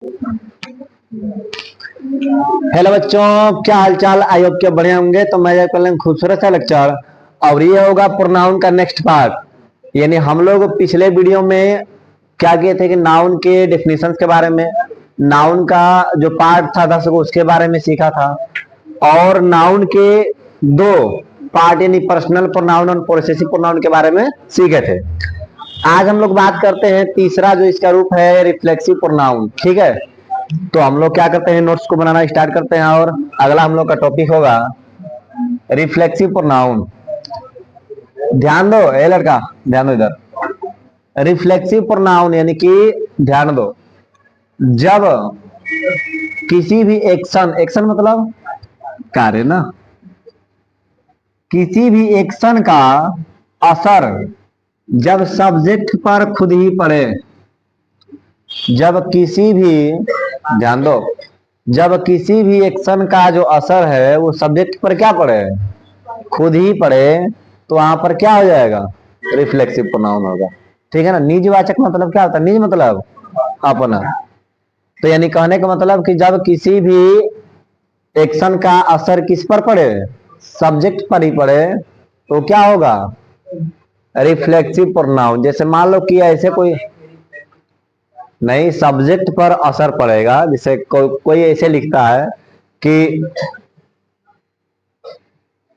Hello बच्चों, क्या हाल चाल। आई होप के बढ़िया होंगे। तो मैं पहले खूबसूरत सा लेक्चर और ये होगा प्रोनाउन का नेक्स्ट पार्ट। यानी हम लोग पिछले वीडियो में क्या किए थे कि नाउन के डेफिनेशंस के बारे में, नाउन का जो पार्ट था 10 को उसके बारे में सीखा था, और नाउन के दो पार्ट यानी पर्सनल प्रोनाउन और पोजेसिव प्रोनाउन के बारे में सीखे थे। आज हम लोग बात करते हैं तीसरा जो इसका रूप है रिफ्लेक्सिव प्रोनाउन। ठीक है, तो हम लोग क्या करते हैं, नोट्स को बनाना स्टार्ट करते हैं और अगला हम लोग का टॉपिक होगा रिफ्लेक्सिव प्रोनाउन। ध्यान दो ए लड़का, ध्यान दो इधर। रिफ्लेक्सिव प्रोनाउन यानी कि ध्यान दो, जब किसी भी एक्शन, एक्शन मतलब कार्य ना, किसी भी एक्शन का असर जब सब्जेक्ट पर खुद ही पड़े, जब किसी भी, ध्यान दो, जब किसी भी एक्शन का जो असर है वो सब्जेक्ट पर क्या पड़े, खुद ही पड़े, तो वहां पर क्या हो जाएगा, रिफ्लेक्सिव प्रोनाउन होगा। ठीक है ना। निजवाचक मतलब क्या होता है, निज मतलब अपना। तो यानी कहने का मतलब कि जब किसी भी एक्शन का असर किस पर पड़े, सब्जेक्ट पर ही पड़े, तो क्या होगा, रिफ्लेक्सिव प्रोनाउन। जैसे मान लो कि ऐसे कोई नहीं, सब्जेक्ट पर असर पड़ेगा। जैसे कोई ऐसे लिखता है कि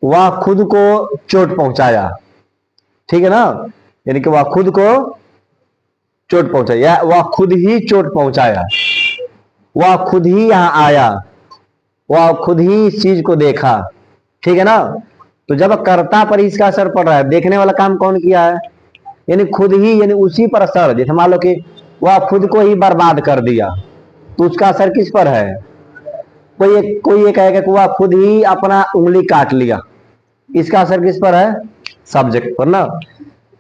वह खुद को चोट पहुंचाया। ठीक है ना, यानी कि वह खुद को चोट पहुंचाया, वह खुद ही चोट पहुंचाया, वह खुद ही यहां आया, वह खुद ही इस चीज को देखा। ठीक है ना। तो जब कर्ता पर इसका असर पड़ रहा है, देखने वाला काम कौन किया है, यानी खुद ही, यानी उसी पर असर। जैसे मान लो कि वह खुद को ही बर्बाद कर दिया, तो उसका असर किस पर है, कोई ये कहेगा कि वह खुद ही अपना उंगली काट लिया, इसका असर किस पर है, सब्जेक्ट पर ना।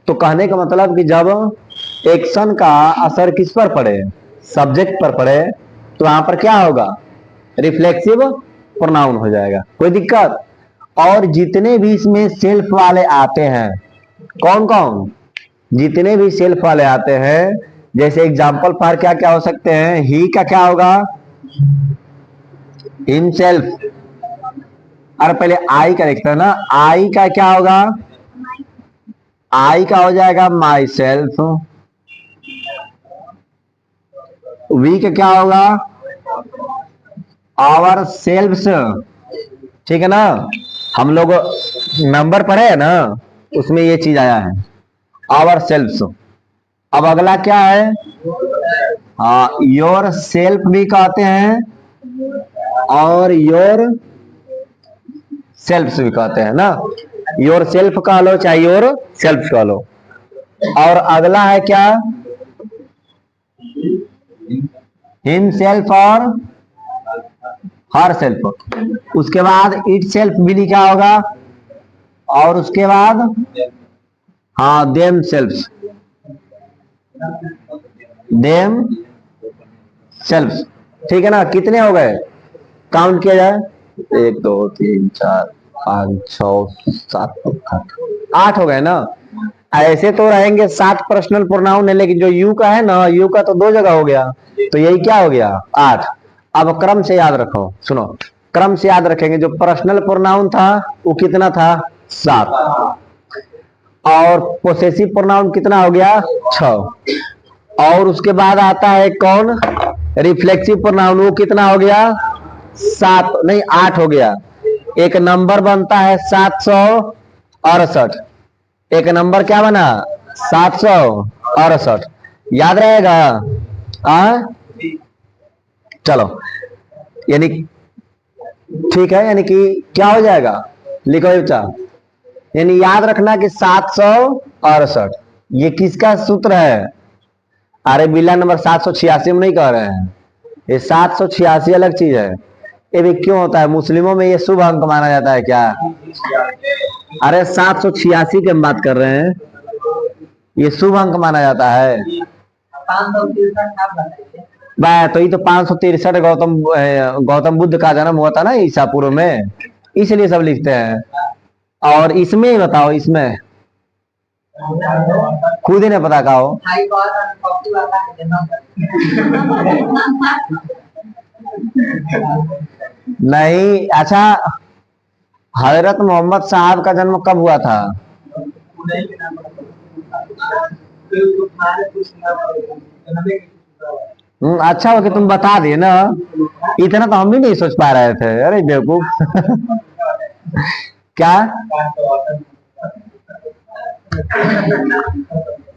तो कहने का मतलब कि जब एक्शन का असर किस पर पड़े, सब्जेक्ट पर पड़े, तो वहां पर क्या होगा, रिफ्लेक्सिव प्रोनाउन हो जाएगा। कोई दिक्कत। और जितने भी इसमें सेल्फ वाले आते हैं, कौन कौन, जितने भी सेल्फ वाले आते हैं, जैसे एग्जाम्पल पर क्या क्या हो सकते हैं, ही का क्या होगा, हिमसेल्फ। और पहले आई का देखते हैं ना, आई का क्या होगा, आई का हो जाएगा माई सेल्फ। वी का क्या होगा, आवर सेल्फ्स। ठीक है ना। हम लोग नंबर पढ़े है ना, उसमें ये चीज आया है, आवर सेल्फ्स। अब अगला क्या है, हाँ, योर सेल्फ भी कहते हैं और योर सेल्फ भी कहते हैं ना। योर सेल्फ कह लो चाहे योर सेल्फ कह लो। और अगला है क्या, हिम सेल्फ और हर सेल्फ। उसके बाद इट सेल्फ भी लिखा होगा, और उसके बाद हाँ देम सेल्फ, देम सेल्फ। ठीक है ना। कितने हो गए, काउंट किया जाए, 1 2 3 4 5 6 7 8, 8 हो गए ना। ऐसे तो रहेंगे 7 पर्सनल प्रोनाउन है, लेकिन जो यू का है ना, यू का तो 2 जगह हो गया, तो यही क्या हो गया, 8। अब क्रम से याद रखो, सुनो, क्रम से याद रखेंगे। जो पर्सनल प्रोनाउन था वो कितना था, 7, और पोसेसिव प्रोनाउन कितना हो गया, 6। और उसके बाद आता है कौन, रिफ्लेक्सिव प्रोनाउन, वो कितना हो गया, 7 नहीं 8 हो गया। एक नंबर बनता है 768, एक नंबर क्या बना, 768। याद रहेगा, आ चलो, यानी ठीक है, यानी कि क्या हो जाएगा, लिखो बच्चा। यानी याद रखना कि 768 ये किसका सूत्र है, अरे बिल्ला नंबर 786 में नहीं कह रहे हैं, ये 786 अलग चीज है। ये भी क्यों होता है, मुस्लिमों में ये शुभ अंक माना जाता है क्या, अरे 786 की हम बात कर रहे हैं, ये शुभ अंक माना जाता है। तो ये तो 563 गौतम बुद्ध का जन्म हुआ था ना ईसापुर में, इसलिए सब लिखते हैं। और इसमें बताओ, इसमें खुद ही नहीं पता का हो। नहीं, अच्छा, हजरत मोहम्मद साहब का जन्म कब हुआ था? अच्छा हो कि तुम बता दिए ना, इतना तो हम भी नहीं सोच पा रहे थे। अरे बेवकूफ। क्या?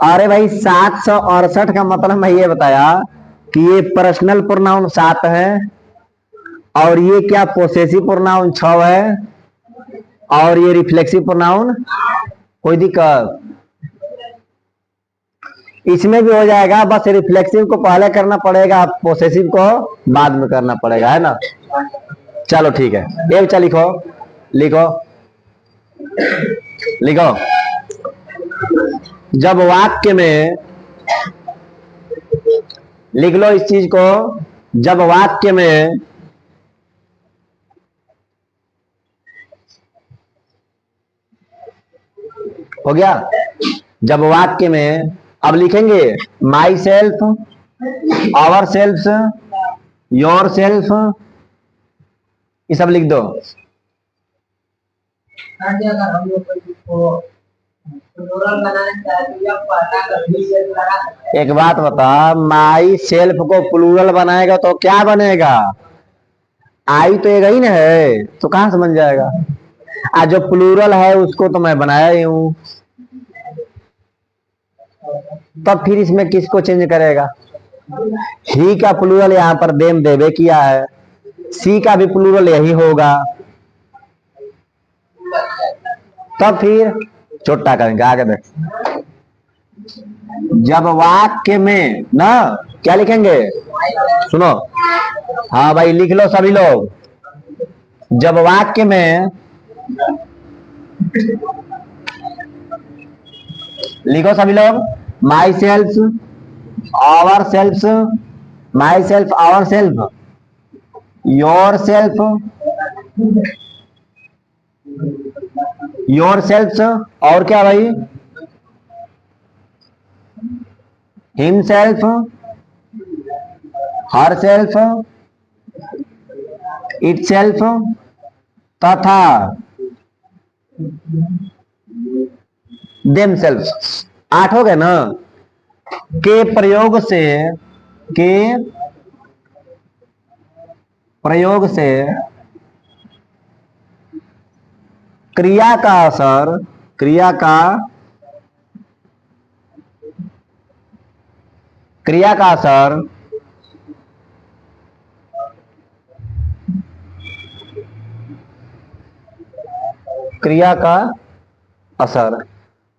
अरे भाई, 768 का मतलब मैं ये बताया कि ये पर्सनल प्रोनाउन 7 है, और ये क्या पोसेसिव प्रोनाउन 6 है, और ये रिफ्लेक्सिव प्रोनाउन। कोई दिक्कत? इसमें भी हो जाएगा, बस रिफ्लेक्सिव को पहले करना पड़ेगा, पोसेसिव को बाद में करना पड़ेगा, है ना। चलो ठीक है, ये बच्चा लिखो, लिखो, लिखो। जब वाक्य में, लिख लो इस चीज को, जब वाक्य में हो गया, जब वाक्य में अब लिखेंगे myself, our self, yourself, ये सब लिख दो। एक बात बता, माई सेल्फ को प्लूरल बनाएगा तो क्या बनेगा? आई तो एक ही ना है, तो कहां से बन जाएगा? आज जो प्लूरल है उसको तो मैं बनाया ही हूं, तब फिर इसमें किसको चेंज करेगा? ही का प्लूरल यहाँ पर देम देवे किया है, सी का भी प्लूरल यही होगा, तब फिर छोटा करेंगे। आगे देख, जब वाक्य में ना क्या लिखेंगे, सुनो, हाँ भाई लिख लो सभी लोग। जब वाक्य में, लिखो सभी लोग, myself, our self, myself, our self, yourself, yourself, और क्या भाई, himself, herself, itself, तथा देम सेल्फ। 8 हो गए ना? के प्रयोग से, के प्रयोग से क्रिया का असर, क्रिया का, क्रिया का असर क्रिया का असर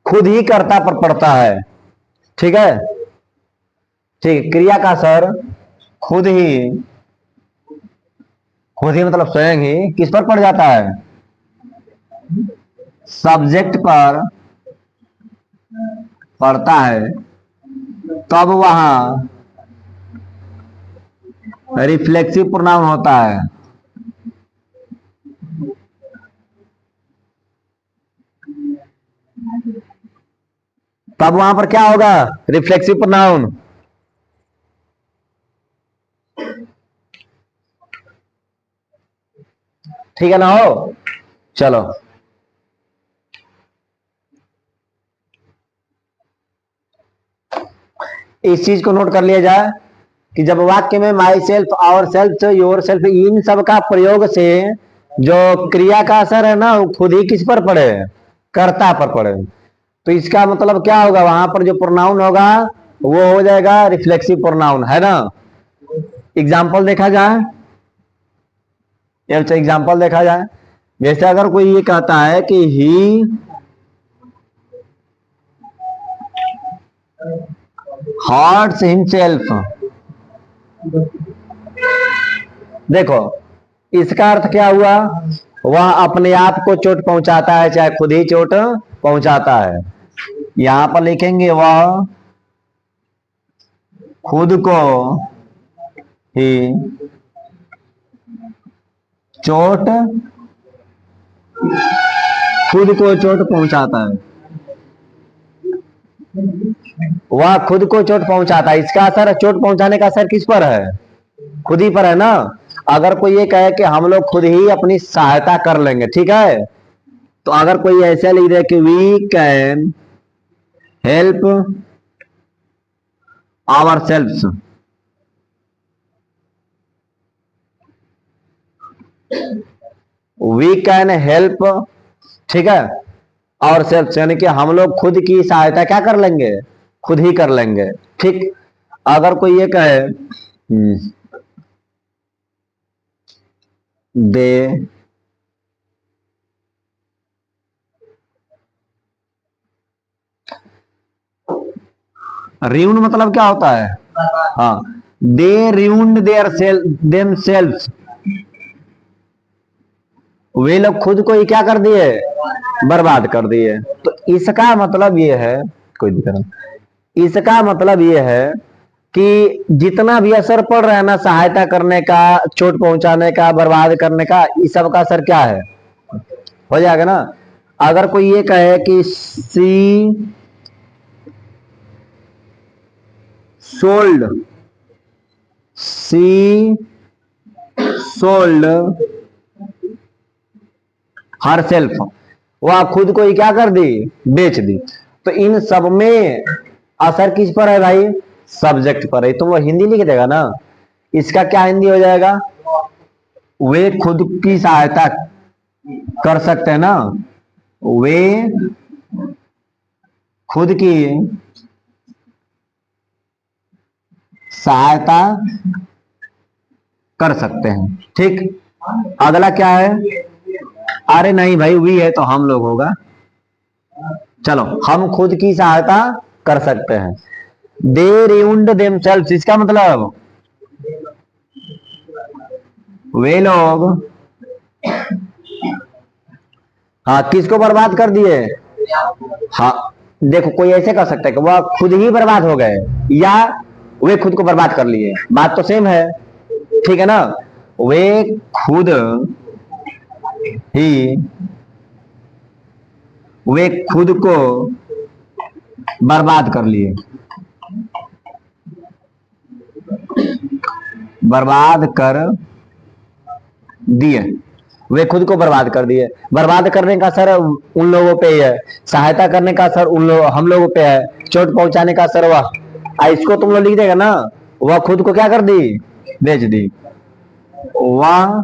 खुद ही कर्ता पर पड़ता है। ठीक है, ठीक, क्रिया का असर खुद ही, खुद ही मतलब स्वयं ही किस पर पड़ जाता है? सब्जेक्ट पर पड़ता है, तब वहां रिफ्लेक्सिव प्रोनाउन होता है। तब वहां पर क्या होगा? Reflexive pronoun. ठीक है ना? हो, चलो, इस चीज को नोट कर लिया जाए कि जब वाक्य में myself, our self, yourself, इन सब का प्रयोग से जो क्रिया का असर है ना, वो खुद ही किस पर पड़े? कर्ता पर पड़े। तो इसका मतलब क्या होगा, वहां पर जो प्रोनाउन होगा वो हो जाएगा रिफ्लेक्सिव प्रोनाउन, है ना। एग्जाम्पल देखा जाए, एग्जाम्पल देखा जाए, जैसे अगर कोई ये कहता है कि ही हर्ट्स हिमसेल्फ, देखो इसका अर्थ क्या हुआ? वह अपने आप को चोट पहुंचाता है, चाहे खुद ही चोट पहुंचाता है। यहां पर लिखेंगे वह खुद को ही चोट, खुद को चोट पहुंचाता है। वह खुद को चोट पहुंचाता है, इसका असर, चोट पहुंचाने का असर किस पर है? खुद ही पर है ना। अगर कोई ये कहे कि हम लोग खुद ही अपनी सहायता कर लेंगे, ठीक है, तो अगर कोई ऐसा लिख दे कि we can help our self, we can help, ठीक है, और सेल्फ यानी कि हम लोग खुद की सहायता क्या कर लेंगे? खुद ही कर लेंगे। ठीक। अगर कोई ये कहे दे रियून मतलब क्या होता है? हाँ, दे रियून्ड देयर देम सेल्फ, वे लोग खुद को ही क्या कर दिए? बर्बाद कर दिए। तो इसका मतलब ये है, कोई दिक्कत नहीं, इसका मतलब ये है कि जितना भी असर पड़ रहा है ना सहायता करने का, चोट पहुंचाने का, बर्बाद करने का, इस सब का असर क्या है? हो जाएगा ना। अगर कोई ये कहे कि सी सोल्ड, सी सोल्ड हर सेल्फ, वह खुद को ही क्या कर दी? बेच दी। तो इन सब में असर किस पर है भाई? सब्जेक्ट पर है। तो वो हिंदी लिख देगा ना, इसका क्या हिंदी हो जाएगा? वे खुद की सहायता कर सकते हैं ना, वे खुद की सहायता कर सकते हैं। ठीक। अगला क्या है? अरे नहीं भाई, वी है तो हम लोग होगा। चलो, हम खुद की सहायता कर सकते हैं। दे रिउंड देमसेल्व्स, इसका मतलब वे लोग, हाँ, किसको बर्बाद कर दिए? हाँ, देखो कोई ऐसे कर सकता है कि वह खुद ही बर्बाद हो गए, या वे खुद को बर्बाद कर लिए, बात तो सेम है। ठीक है ना। वे खुद ही, वे खुद को बर्बाद कर लिए, बर्बाद कर दिए, वे खुद को बर्बाद कर दिए। बर्बाद करने का असर उन लोगों पे ही है, सहायता करने का असर हम लोगों पे है, चोट पहुंचाने का असर वह, इसको तुम लोग लिख देगा ना, वह खुद को क्या कर दी? बेच दी। वह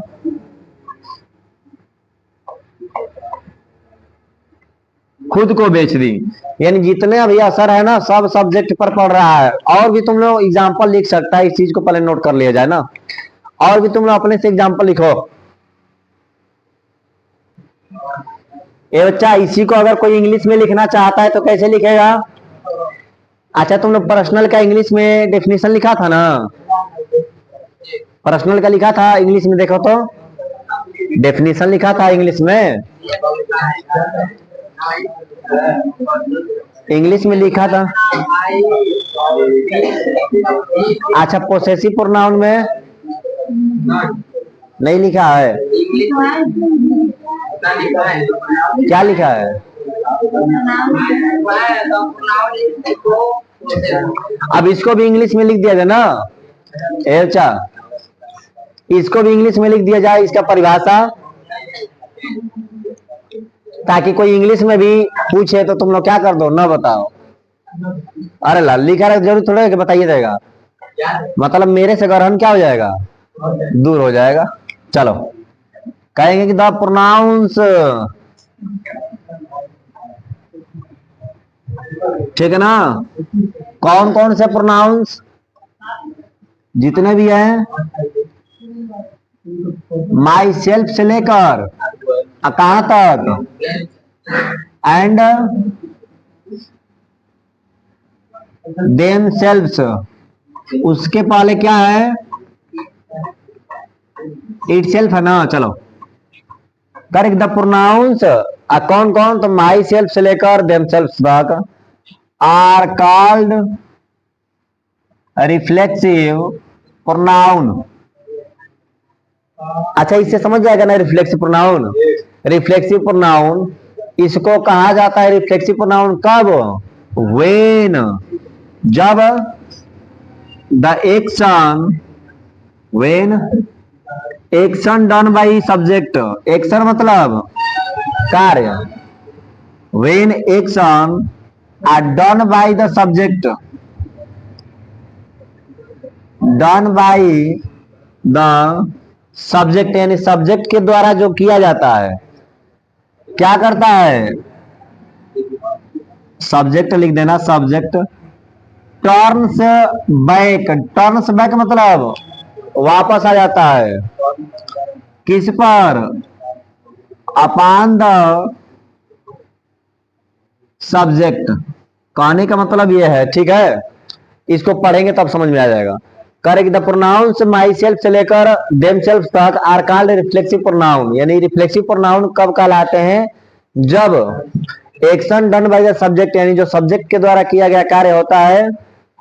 खुद को बेच दी, यानी जितने भी असर है ना सब सब्जेक्ट पर पड़ रहा है। और भी तुम लोग एग्जाम्पल लिख सकता है, इस चीज को पहले नोट कर लिया जाए ना। और भी तुम लोग अपने से एग्जाम्पल लिखो। ये बच्चा, इसी को अगर कोई इंग्लिश में लिखना चाहता है तो कैसे लिखेगा? अच्छा, तुम लोग पर्सनल का इंग्लिश में डेफिनेशन लिखा था ना? पर्सनल का लिखा था इंग्लिश में, देखो तो डेफिनेशन लिखा था इंग्लिश में, इंग्लिश में लिखा था। अच्छा, पोसेसिव प्रोनाउन में नहीं लिखा है? क्या लिखा है? अब इसको भी इंग्लिश में लिख दिया जाए ना। अच्छा, इसको भी इंग्लिश में लिख दिया जाए, इसका परिभाषा, ताकि कोई इंग्लिश में भी पूछे तो तुम लोग क्या कर दो, ना बताओ। अरे लाल, लिखा रहे जरूर थोड़ा है कि बताइए जाएगा, मतलब मेरे से ग्रहण क्या हो जाएगा? दूर हो जाएगा। चलो, कहेंगे कि द प्रोनाउंस, ठीक है ना, कौन कौन से प्रोनाउंस जितने भी हैं, माई सेल्फ से लेकर कहां तक, एंड देम सेल्व्स, उसके पहले क्या है? इट सेल्फ है ना। चलो, करेक्ट। द प्रोनाउंस, कौन कौन? तो माई सेल्फ से लेकर देम सेल्व्स तक आर कॉल्ड रिफ्लेक्सिव प्रोनाउन। अच्छा, इससे समझ जाएगा ना रिफ्लेक्सिव प्रोनाउन? रिफ्लेक्सिव प्रोनाउन इसको कहा जाता है रिफ्लेक्सिव प्रोनाउन कब? वेन जब the action when action done by subject action मतलब कार्य when action are done by the subject done by the subject यानी सब्जेक्ट के द्वारा जो किया जाता है क्या करता है सब्जेक्ट लिख देना सब्जेक्ट टर्न्स टर्न्स बैक मतलब वापस आ जाता है किस पर अपॉन द सब्जेक्ट कहने का मतलब यह है ठीक है इसको पढ़ेंगे तब समझ में आ जाएगा correct the pronounce my self से लेकर देम सेल्फ तक आर कॉल्ड रिफ्लेक्सिव प्रोनाउन यानी रिफ्लेक्सिव प्रोनाउन कब कहलाते हैं जब action done by the subject यानी जो सब्जेक्ट के द्वारा किया गया कार्य होता है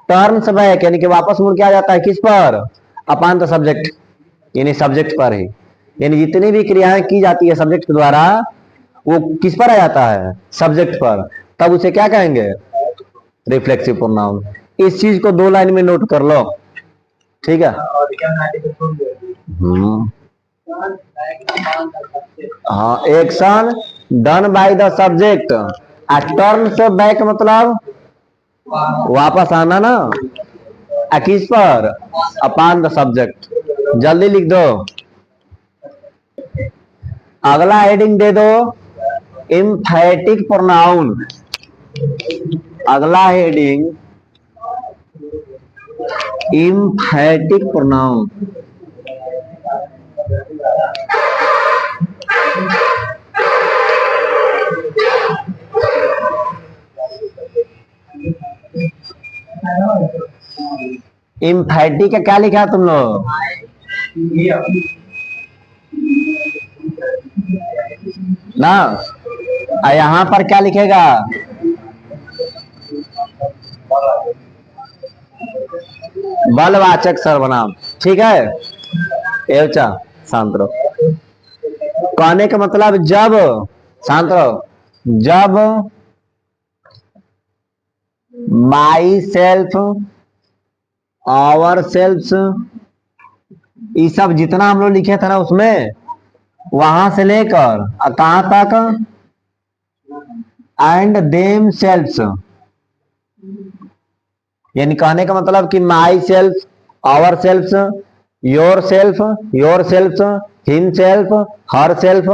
टर्न्स बैक यानी कि वापस मुड़ के आ जाता है किस पर अपॉन द सब्जेक्ट यानी सब्जेक्ट पर ही यानी जितनी भी क्रियाएं की जाती है सब्जेक्ट के द्वारा वो किस पर आ जाता है सब्जेक्ट पर तब उसे क्या कहेंगे रिफ्लेक्सिव प्रोनाउन इस चीज को 2 लाइन में नोट कर लो ठीक है हाँ action done by the subject turns back मतलब वापस आना ना किस पर अपॉन द सब्जेक्ट जल्दी लिख दो अगला हेडिंग दे दो एम्फैटिक प्रोनाउन अगला हेडिंग एम्फैटिक प्रोनाउन एम्फैटिक का क्या लिखा तुम लोग ना यहां पर क्या लिखेगा बलवाचक सर्वनाम ठीक है एवचा शांत रहो कहने का मतलब जब शांत रहो जब माई सेल्फ आवर सेल्फ ये सब जितना हम लोग लिखे थे ना उसमें वहां से लेकर कहां तक एंड देम सेल्फ्स यानी कहने का मतलब कि myself our self yourself himself herself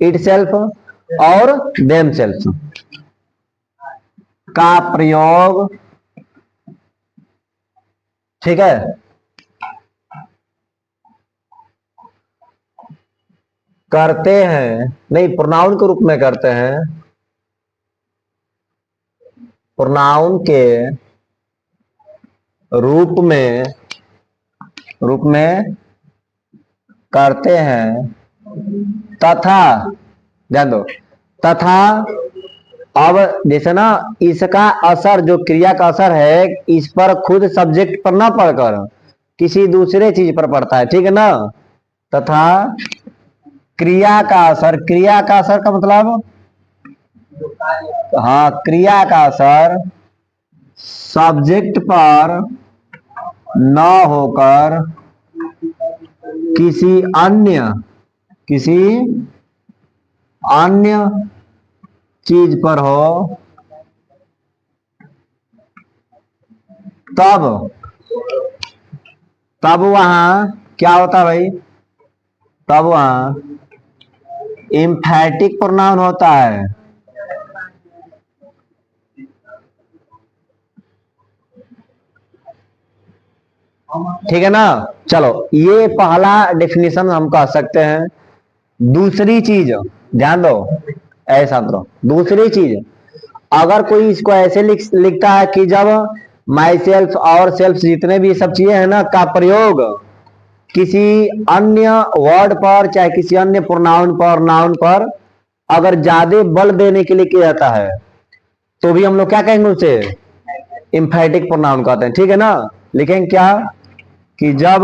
itself और देम सेल्फ का प्रयोग ठीक है करते हैं नहीं प्रोनाउन के रूप में करते हैं प्रोनाउन के रूप में करते हैं तथा ध्यान दो तथा अब जैसे ना इसका असर जो क्रिया का असर है इस पर खुद सब्जेक्ट पर ना पड़कर किसी दूसरे चीज पर पड़ता है ठीक है ना तथा क्रिया का असर का मतलब हाँ क्रिया का असर सब्जेक्ट पर न होकर किसी अन्य चीज पर हो तब वहां क्या होता है भाई तब वहां एम्फैटिक प्रोनाउन होता है ठीक है ना चलो ये पहला डेफिनेशन हम कह सकते हैं दूसरी चीज ध्यान दो ऐसा तो दूसरी चीज अगर कोई इसको ऐसे लिखता है कि जब माई सेल्फ और सेल्फ जितने भी सब चीजें हैं ना का प्रयोग किसी अन्य वर्ड पर चाहे किसी अन्य प्रोनाउन पर नाउन पर अगर ज्यादा बल देने के लिए किया जाता है तो भी हम लोग क्या कहेंगे उसे एम्फैटिक प्रोनाउन कहते हैं ठीक है ना लिखेंगे क्या कि जब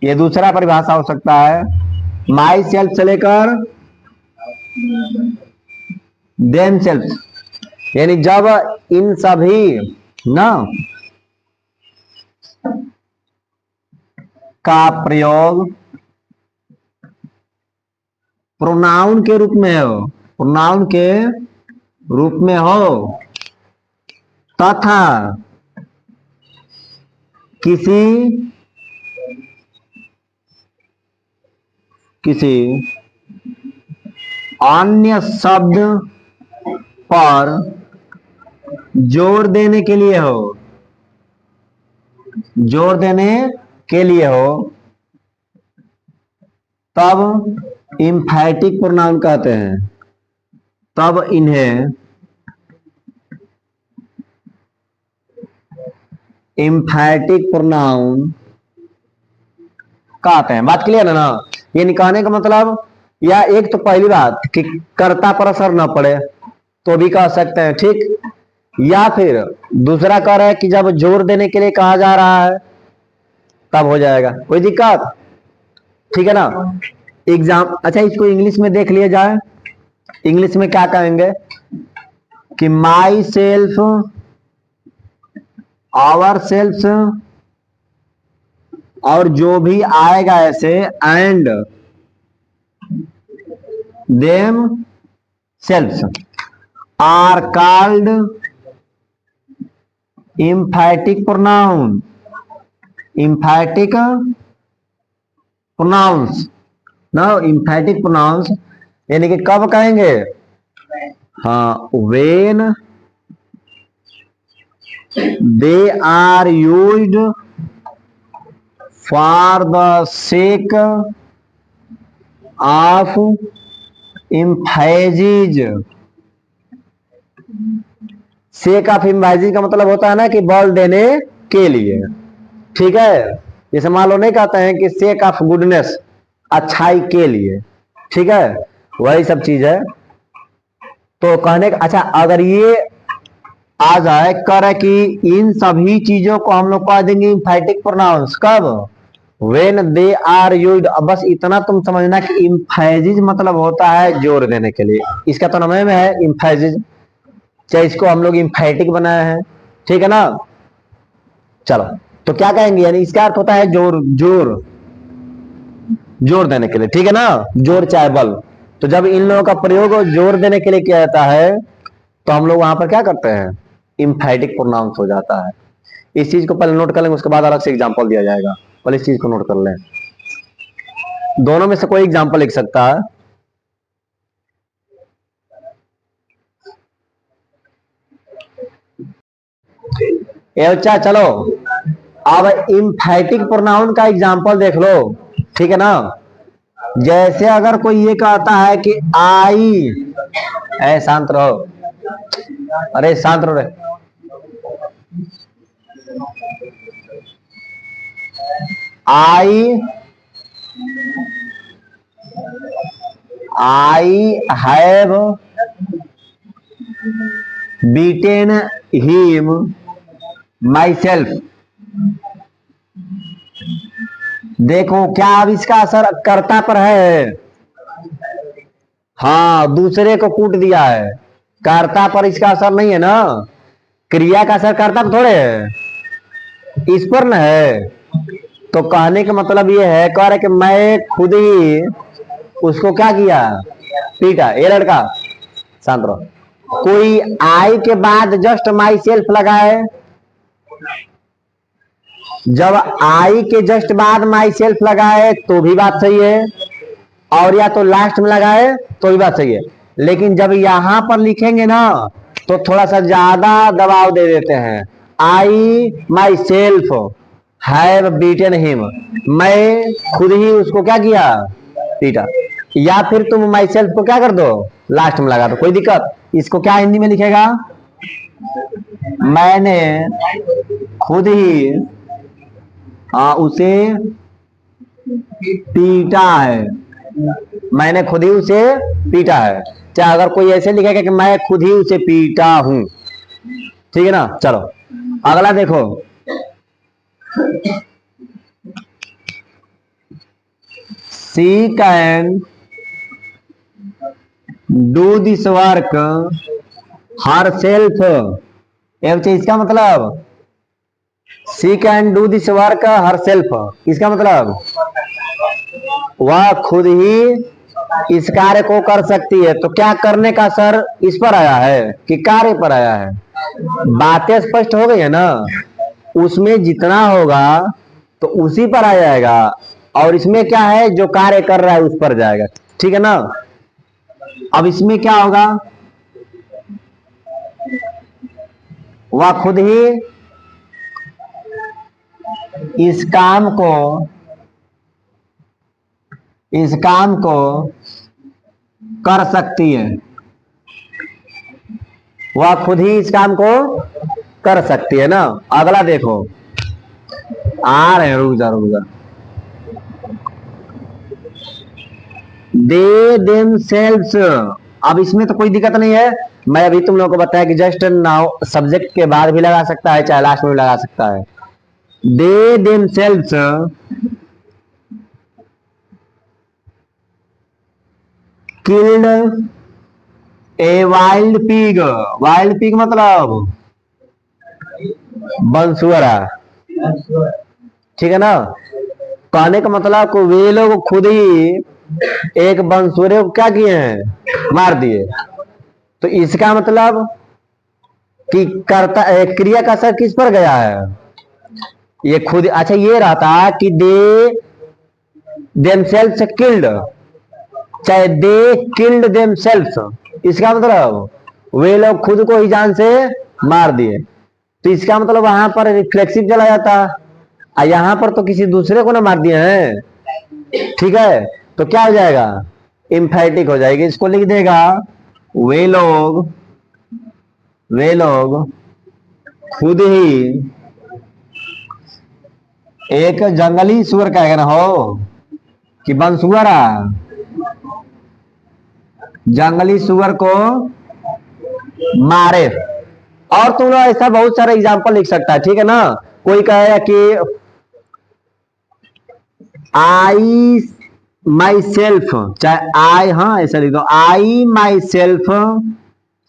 ये दूसरा परिभाषा हो सकता है माई सेल्फ से लेकर देम सेल्फ यानी जब इन सभी ना का प्रयोग प्रोनाउन के रूप में हो, प्रोनाउन के रूप में हो तथा किसी किसी अन्य शब्द पर जोर देने के लिए हो, जोर देने के लिए हो, तब इम्फैटिक प्रोनाउन कहते हैं, तब इन्हें इम्फैटिक प्रोनाउन कहते हैं। बात क्लियर है ना? ये निकालने का मतलब, या एक तो पहली बात कि कर्ता पर असर न पड़े तो भी कह सकते हैं, ठीक। या फिर दूसरा कह रहा है कि जब जोर देने के लिए कहा जा रहा है तब हो जाएगा, कोई दिक्कत, ठीक है ना? एग्जाम, अच्छा इसको इंग्लिश में देख लिया जाए। इंग्लिश में क्या कहेंगे कि माई सेल्फ, आवर सेल्फ, और जो भी आएगा ऐसे, and themselves are called emphatic pronoun, emphatic pronouns ना, इम्फैटिक प्रोनाउंस यानी कि कब कहेंगे? हाँ, when they are used for the sake of emphasis. Sake of emphasis का मतलब होता है ना कि बल देने के लिए, ठीक है? जैसे मान लो नहीं कहते हैं कि सेक ऑफ गुडनेस, अच्छाई के लिए, ठीक है? वही सब चीज है। तो कहने का अच्छा, अगर ये आ जाए कर कि इन सभी चीजों को हम लोग कह देंगे इम्फैटिक प्रोनाउंस, कब? When they are used. बस इतना तुम समझना कि इम्फेजिज मतलब होता है जोर देने के लिए, इसका तो नाम में है इम्फेजिज, चाहे इसको हम लोग इम्फैटिक बनाए हैं, ठीक है ना? चलो, तो क्या कहेंगे, यानी इसका अर्थ होता है जोर, जोर, जोर देने के लिए, ठीक है ना? जोर चाहे बल। तो जब इन लोगों का प्रयोग जोर देने के लिए किया जाता है तो हम लोग वहां पर क्या करते हैं? इम्फैटिक प्रोनाउंस हो जाता है। इस चीज को पहले नोट कर लेंगे, उसके बाद अलग से एग्जांपल दिया जाएगा। पहले इस चीज को नोट कर लें, दोनों में से कोई एग्जांपल लिख सकता है। अच्छा चलो, अब इम्फैटिक प्रोनाउन का एग्जांपल देख लो, ठीक है ना? जैसे अगर कोई ये कहता है कि आई, ऐ शांत रहो, अरे शांत रहो रे। I have beaten him my self. देखो क्या अब इसका असर कर्ता पर है? हाँ, दूसरे को कूट दिया है, कर्ता पर इसका असर नहीं है ना। क्रिया का असर कर्ता पर थोड़े है, इस पर न है। तो कहने का मतलब ये है, कह रहे कि मैं खुद ही उसको क्या किया? पीटा। ये लड़का शांत रहो। कोई आई के बाद जस्ट माई सेल्फ लगाए, जब आई के जस्ट बाद माई सेल्फ लगाए तो भी बात सही है, और या तो लास्ट में लगाए तो भी बात सही है। लेकिन जब यहां पर लिखेंगे ना तो थोड़ा सा ज्यादा दबाव दे देते हैं। I myself have beaten him, मैं खुद ही उसको क्या किया? पीटा। या फिर तुम माई सेल्फ को क्या कर दो? लास्ट में लगा दो, कोई दिक्कत। इसको क्या हिंदी में लिखेगा? मैंने खुद ही उसे पीटा है, मैंने खुद ही उसे पीटा है। चाहे अगर कोई ऐसे लिखेगा कि मैं खुद ही उसे पीटा हूं, ठीक है ना? चलो अगला देखो, she can do this work herself, इसका मतलब she can do this work herself, इसका मतलब वह खुद ही इस कार्य को कर सकती है। तो क्या करने का सर इस पर आया है कि कार्य पर आया है? बातें स्पष्ट हो गई है ना। उसमें जितना होगा तो उसी पर आ जाएगा, और इसमें क्या है, जो कार्य कर रहा है उस पर जाएगा। ठीक है ना। अब इसमें क्या होगा, वह खुद ही इस काम को कर सकती है। वह खुद ही इस काम को कर सकती है ना। अगला देखो, आ रहे हैं, रुक जा रुक जा। दे देमसेल्व्स, अब इसमें तो कोई दिक्कत नहीं है। मैं अभी तुम लोगों को बताया कि जस्ट नाउ सब्जेक्ट के बाद भी लगा सकता है, चाहे लास्ट में भी लगा सकता है। They themselves killed a wild pig. Wild pig मतलब बंसुअरा। ठीक है ना। कहने का मतलब को वे लोग खुद ही एक बंसुरे को क्या किए हैं, मार दिए। तो इसका मतलब कि कर्ता क्रिया का असर किस पर गया है, ये खुद। अच्छा ये रहता कि दे देमसेल्व्स किल्ड, चाहे दे किल्ड देमसेल्व्स, इसका मतलब वे लोग खुद को ही जान से मार दिए। तो इसका मतलब वहां पर रिफ्लेक्सिव चला जाता, और यहां पर तो किसी दूसरे को ना मार दिए हैं। ठीक है, तो क्या हो जाएगा, इम्फेटिक हो जाएगी। इसको लिख देगा, वे लोग खुद ही एक जंगली सुअर कहेगा ना हो कि बनसुअरा, जंगली सुअर को मारे। और तुम लोग ऐसा बहुत सारा एग्जाम्पल लिख सकता है। ठीक है ना। कोई कहेगा कि आई माई सेल्फ, चाहे आई, हाँ ऐसा लिख दो, आई माई सेल्फ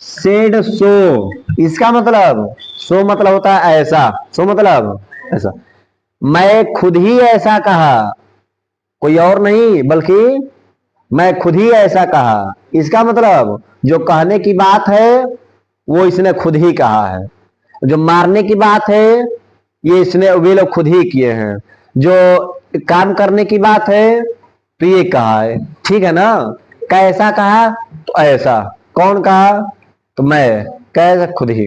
सेड सो, इसका मतलब सो मतलब होता है ऐसा, सो मतलब ऐसा, मैं खुद ही ऐसा कहा, कोई और नहीं बल्कि मैं खुद ही ऐसा कहा। इसका मतलब जो कहने की बात है वो इसने खुद ही कहा है, जो मारने की बात है ये इसने वे लोग खुद ही किए हैं, जो काम करने की बात है तो ये कहा है। ठीक है ना। कैसा कहा, तो ऐसा। कौन कहा, तो मैं। कैसा, खुद ही।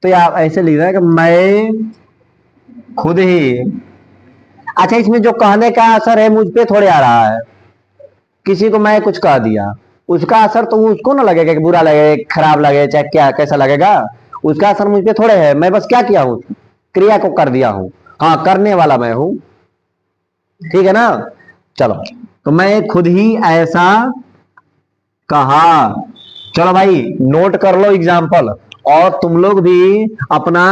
तो आप ऐसे लिख रहे हैं कि मैं खुद ही। अच्छा इसमें जो कहने का असर है मुझ पे थोड़े आ रहा है। किसी को मैं कुछ कह दिया, उसका असर तो उसको ना लगेगा कि बुरा लगे, खराब लगे, चाहे क्या कैसा लगेगा, उसका असर मुझ पे थोड़े है। मैं बस क्या किया हूं, क्रिया को कर दिया हूं। हाँ, करने वाला मैं हूं। ठीक है ना। चलो, तो मैं खुद ही ऐसा कहा। चलो भाई नोट कर लो एग्जाम्पल। और तुम लोग भी अपना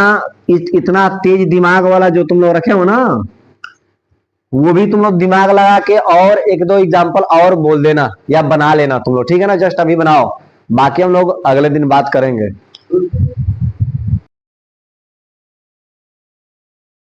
इतना तेज दिमाग वाला जो तुम लोग रखे हो ना, वो भी तुम लोग दिमाग लगा के और एक दो एग्जाम्पल और बोल देना या बना लेना तुम लोग। ठीक है ना। जस्ट अभी बनाओ, बाकी हम लोग अगले दिन बात करेंगे।